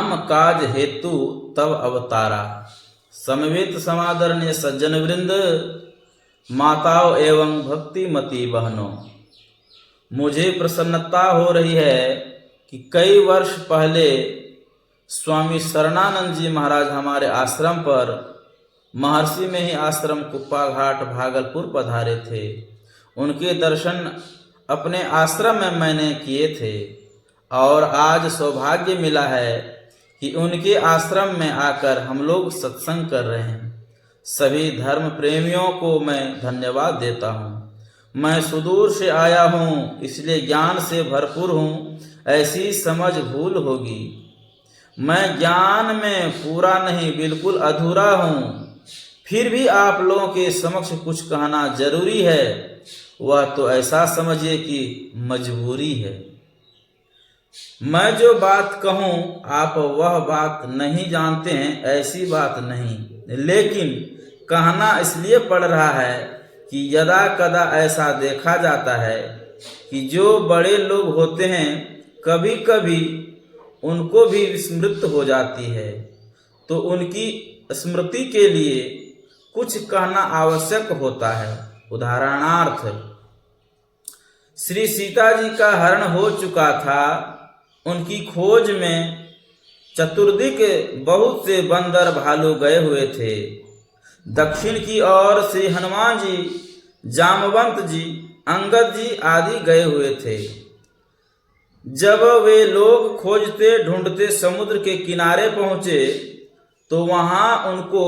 राम काज हेतु तब अवतारा। समवेत समादरणीय सज्जन वृंद, माताओं एवं भक्तिमती बहनों, मुझे प्रसन्नता हो रही है कि कई वर्ष पहले स्वामी शरणानंद जी महाराज हमारे आश्रम पर महर्षि में ही आश्रम कुप्पा घाट भागलपुर पधारे थे। उनके दर्शन अपने आश्रम में मैंने किए थे और आज सौभाग्य मिला है कि उनके आश्रम में आकर हम लोग सत्संग कर रहे हैं। सभी धर्म प्रेमियों को मैं धन्यवाद देता हूँ। मैं सुदूर से आया हूँ, इसलिए ज्ञान से भरपूर हूँ, ऐसी समझ भूल होगी। मैं ज्ञान में पूरा नहीं, बिल्कुल अधूरा हूँ। फिर भी आप लोगों के समक्ष कुछ कहना जरूरी है, वह तो ऐसा समझिए कि मजबूरी है। मैं जो बात कहूँ आप वह बात नहीं जानते हैं, ऐसी बात नहीं, लेकिन कहना इसलिए पड़ रहा है कि यदा कदा ऐसा देखा जाता है कि जो बड़े लोग होते हैं कभी कभी उनको भी विस्मृत हो जाती है, तो उनकी स्मृति के लिए कुछ कहना आवश्यक होता है। उदाहरणार्थ, श्री सीता जी का हरण हो चुका था। उनकी खोज में चतुर्दिक बहुत से बंदर भालू गए हुए थे। दक्षिण की ओर श्री हनुमान जी, जामवंत जी, अंगद जी आदि गए हुए थे। जब वे लोग खोजते ढूंढते समुद्र के किनारे पहुंचे तो वहां उनको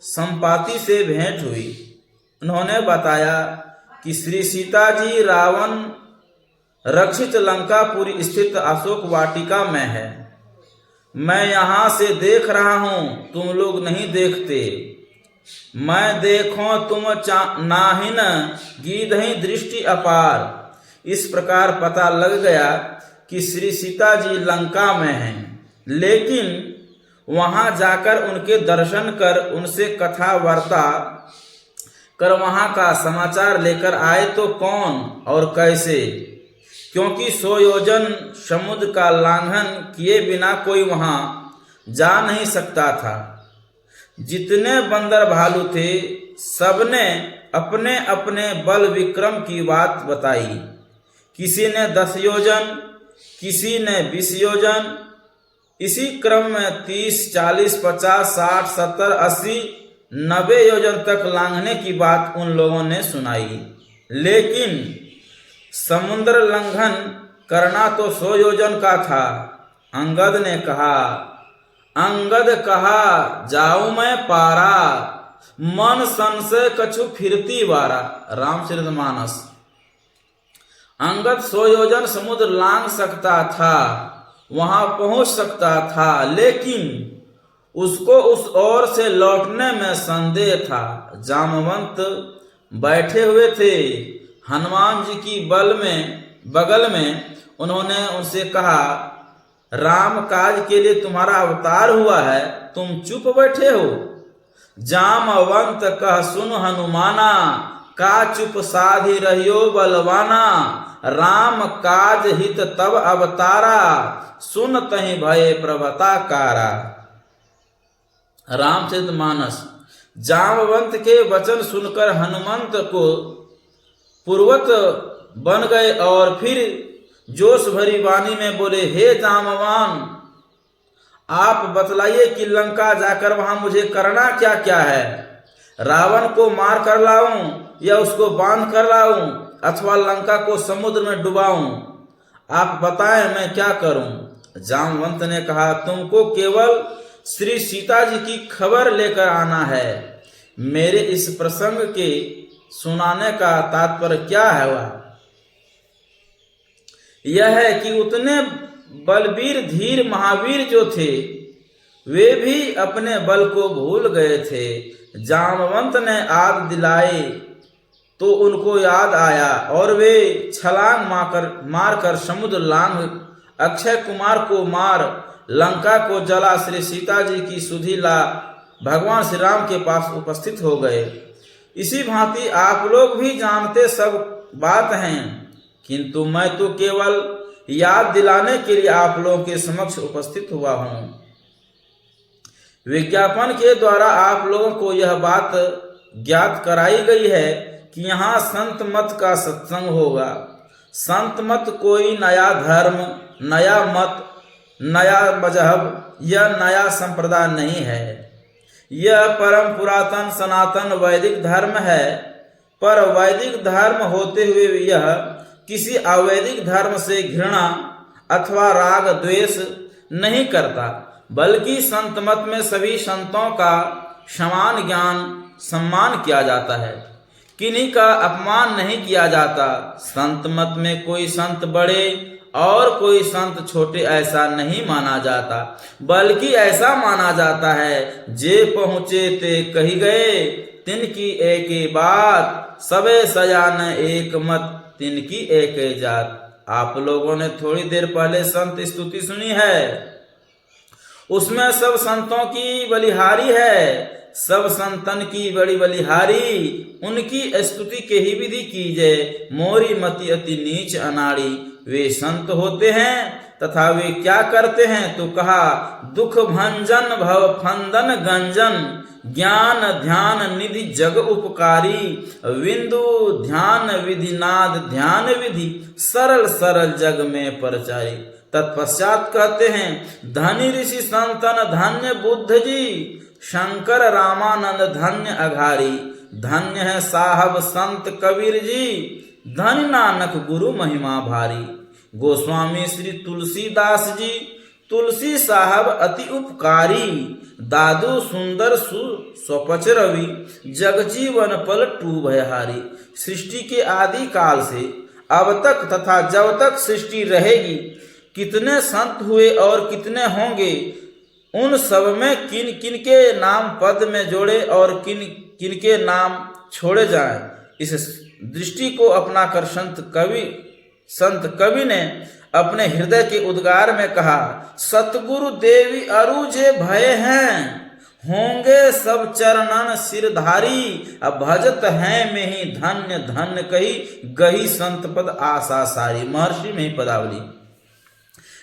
संपाति से भेंट हुई। उन्होंने बताया कि श्री सीता जी रावण रक्षित लंकापुरी स्थित अशोक वाटिका में है। मैं यहाँ से देख रहा हूँ, तुम लोग नहीं देखते। मैं देखो तुम नाहिन गीधहि दृष्टि अपार। इस प्रकार पता लग गया कि श्री सीता जी लंका में हैं, लेकिन वहां जाकर उनके दर्शन कर उनसे कथा वार्ता कर वहां का समाचार लेकर आए तो कौन और कैसे, क्योंकि 100 योजन समुद्र का लांघन किए बिना कोई वहां जा नहीं सकता था। जितने बंदर भालू थे सबने अपने अपने बल विक्रम की बात बताई। किसी ने 10 योजन, किसी ने 20 योजन, इसी क्रम में 30, 40, 50, 60, 70, 80, 90 योजन तक लांघने की बात उन लोगों ने सुनाई। लेकिन समुद्र लंघन करना तो 100 योजन का था। अंगद ने कहा, अंगद कहा जाऊं मैं पारा, मन संशय कछु फिरती बारा। रामचरितमानस। अंगद 100 योजन समुद्र लांघ सकता था, वहां पहुंच सकता था, लेकिन उसको उस ओर से लौटने में संदेह था। जामवंत बैठे हुए थे हनुमान जी की बगल में। उन्होंने उनसे कहा, राम काज के लिए तुम्हारा अवतार हुआ है, तुम चुप बैठे हो। जामवंत कह सुन हनुमाना, का चुप साधि रहियो बलवाना। राम काज हित तब अवतारा, सुन तहि भय प्रभता कारा। रामचरितमानस। जामवंत के वचन सुनकर हनुमंत को पूर्वत बन गए और फिर जोश भरी वाणी में बोले, हे जामवान, आप बतलाइए कि लंका जाकर वहां मुझे करना क्या क्या है। रावण को मार कर लाऊं या उसको बांध कर लाऊं अथवा लंका को समुद्र में डुबाऊं, आप बताएं मैं क्या करूं। जामवंत ने कहा, तुमको केवल श्री सीता जी की खबर लेकर आना है। मेरे इस प्रसंग के सुनाने का तात्पर्य क्या है? वह यह है कि उतने बलवीर धीर महावीर जो थे वे भी अपने बल को भूल गए थे। जामवंत ने आग दिलाए तो उनको याद आया और वे छलांग मारकर समुद्र लांघ अक्षय कुमार को मार लंका को जला श्री सीता जी की सुधि ला भगवान श्री राम के पास उपस्थित हो गए। इसी भांति आप लोग भी जानते सब बात हैं, किंतु मैं तो केवल याद दिलाने के लिए आप लोगों के समक्ष उपस्थित हुआ हूँ। विज्ञापन के द्वारा आप लोगों को यह बात ज्ञात कराई गई है कि यहाँ संत मत का सत्संग होगा। संत मत कोई नया धर्म, नया मत, नया मजहब या नया संप्रदाय नहीं है। यह परम पुरातन सनातन वैदिक धर्म है। पर वैदिक धर्म होते हुए यह किसी अवैदिक धर्म से घृणा अथवा राग द्वेष नहीं करता, बल्कि संत मत में सभी संतों का समान ज्ञान सम्मान किया जाता है, किन्हीं का अपमान नहीं किया जाता। संत मत में कोई संत बड़े और कोई संत छोटे ऐसा नहीं माना जाता, बल्कि ऐसा माना जाता है जे पहुँचे ते कही गए, तिनकी एक बात, सबे सजान एक मत, तिनकी एक जात। आप लोगों ने थोड़ी देर पहले संत स्तुति सुनी है, उसमें सब संतों की बलिहारी है, सब संतन की बड़ी बलिहारी, उनकी स्तुति के ही विधि कीजिए। मोरी मति अति नीच अनाड़ी, वे संत होते हैं तथा वे क्या करते हैं तो कहा, दुख भंजन भव फंदन गंजन, ज्ञान ध्यान निधि जग उपकारी, विंदु ध्यान विधि नाद ध्यान विधि, सरल सरल जग में परचारी। तत्पश्चात कहते हैं, धनी ऋषि संतन धन्य बुद्ध जी, शंकर रामानंद धन्य अघारी, धन्य है साहब संत कबीर जी, धन नानक गुरु महिमा भारी। गोस्वामी श्री तुलसीदास जी, तुलसी साहब अति उपकारी, दादू सुंदर स्वपच रवि, जगजीवन पल टू भयहारी। सृष्टि के आदि काल से अब तक तथा जब तक सृष्टि रहेगी, कितने संत हुए और कितने होंगे, उन सब में किन किन के नाम पद में जोड़े और किन किन के नाम छोड़े जाएं, इस दृष्टि को अपना कर संत कवि ने अपने हृदय के उद्गार में कहा, सतगुरु देवी अरु जे भय हैं, होंगे सब चरणन सिरधारी, अब भजत हैं में ही धन्य धन्य कही, गही संत पद आशा सारी। महर्षि में पदावली।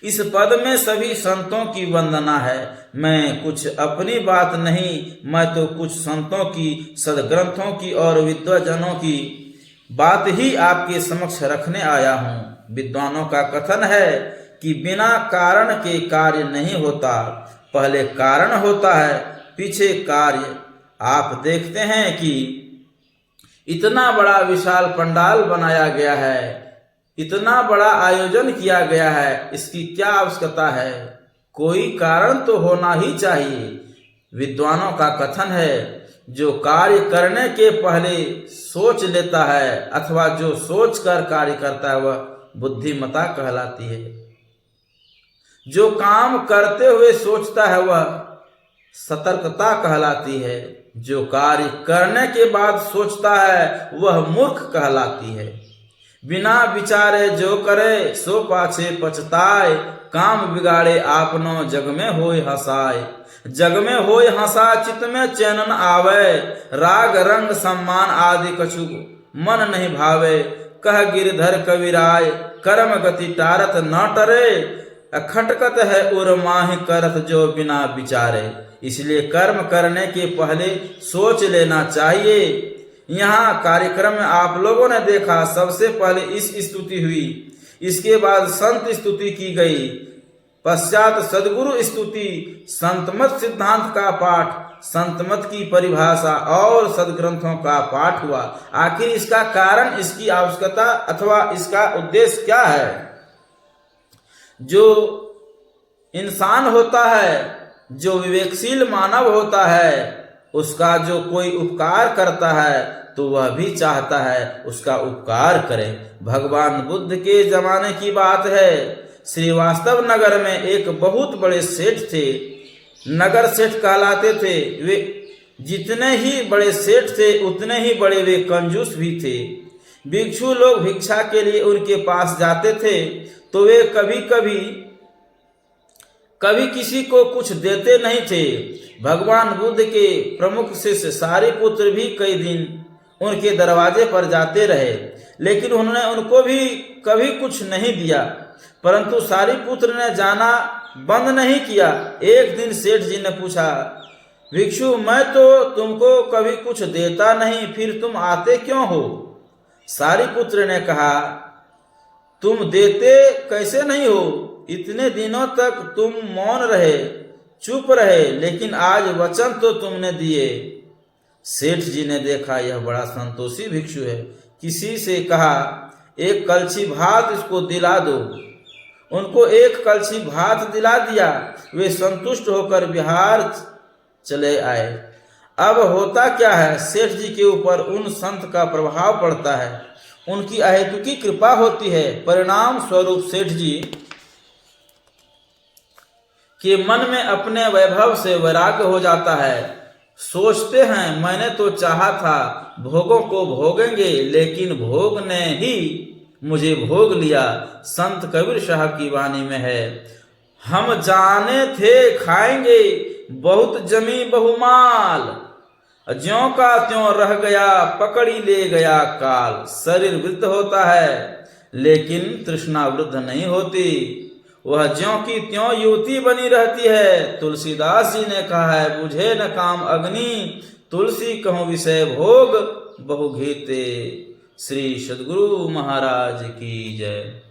इस पद में सभी संतों की वंदना है। मैं कुछ अपनी बात नहीं, मैं तो कुछ संतों की, सदग्रंथों की और विद्वजनों की बात ही आपके समक्ष रखने आया हूँ। विद्वानों का कथन है कि बिना कारण के कार्य नहीं होता, पहले कारण होता है, पीछे कार्य। आप देखते हैं कि इतना बड़ा विशाल पंडाल बनाया गया है, इतना बड़ा आयोजन किया गया है, इसकी क्या आवश्यकता है? कोई कारण तो होना ही चाहिए। विद्वानों का कथन है, जो कार्य करने के पहले सोच लेता है अथवा जो सोच कर कार्य करता है वह बुद्धिमता कहलाती है। जो काम करते हुए सोचता है वह सतर्कता कहलाती है। जो कार्य करने के बाद सोचता है वह मूर्ख कहलाती है। बिना विचारे जो करे सो पाछे पछताए, काम बिगाड़े आपनो जग में होय हसाए। जग में होय हंसा चित्त में चैन न आवे, राग रंग सम्मान आदि कछु मन नहीं भावे। कह गिरधर कविराय कर्म गति टारत न टरे, खटकत है उर माहि करत जो बिना विचारे। इसलिए कर्म करने के पहले सोच लेना चाहिए। यहाँ कार्यक्रम में आप लोगों ने देखा, सबसे पहले इस स्तुति हुई, इसके बाद संत स्तुति की गई, पश्चात सदगुरु स्तुति, संतमत सिद्धांत का पाठ, संतमत की परिभाषा और सदग्रंथों का पाठ हुआ। आखिर इसका कारण, इसकी आवश्यकता अथवा इसका उद्देश्य क्या है? जो इंसान होता है, जो विवेकशील मानव होता है, उसका जो कोई उपकार करता है तो वह भी चाहता है उसका उपकार करे। भगवान बुद्ध के जमाने की बात है। श्रीवास्तव नगर में एक बहुत बड़े सेठ थे। नगर सेठ कहलाते थे। वे जितने ही बड़े सेठ थे उतने ही बड़े वे कंजूस भी थे। भिक्षु लोग भिक्षा के लिए उनके पास जाते थे तो वे कभी किसी को कुछ देते नहीं थे। भगवान बुद्ध के प्रमुख शिष्य सारिपुत्र भी कई दिन उनके दरवाजे पर जाते रहे, लेकिन उन्होंने उनको भी कभी कुछ नहीं दिया। परंतु सारिपुत्र ने जाना बंद नहीं किया। एक दिन सेठ जी ने पूछा, भिक्षु, मैं तो तुमको कभी कुछ देता नहीं, फिर तुम आते क्यों हो? सारिपुत्र ने कहा, तुम देते कैसे नहीं हो? इतने दिनों तक तुम मौन रहे, चुप रहे, लेकिन आज वचन तो तुमने दिए। सेठ जी ने देखा यह बड़ा संतोषी भिक्षु है, किसी से कहा, एक कलछी भात इसको दिला दो। उनको एक कलछी भात दिला दिया। वे संतुष्ट होकर बिहार चले आए। अब होता क्या है, सेठ जी के ऊपर उन संत का प्रभाव पड़ता है, उनकी अहेतुकी कृपा होती है। परिणाम स्वरूप सेठ जी के मन में अपने वैभव से वैराग्य हो जाता है। सोचते हैं, मैंने तो चाहा था भोगों को भोगेंगे, लेकिन भोग ने ही मुझे भोग लिया। संत कबीर साहब की वाणी में है, हम जाने थे खाएंगे बहुत जमी बहुमाल, ज्यों का त्यों रह गया पकड़ी ले गया काल। शरीर वृद्ध होता है लेकिन तृष्णा वृद्ध नहीं होती, वह ज्यों की त्यों युवती बनी रहती है। तुलसीदास जी ने कहा है, बुझे न काम अग्नि, तुलसी कहूँ विषय भोग बहु घेते। श्री सद्गुरु महाराज की जय।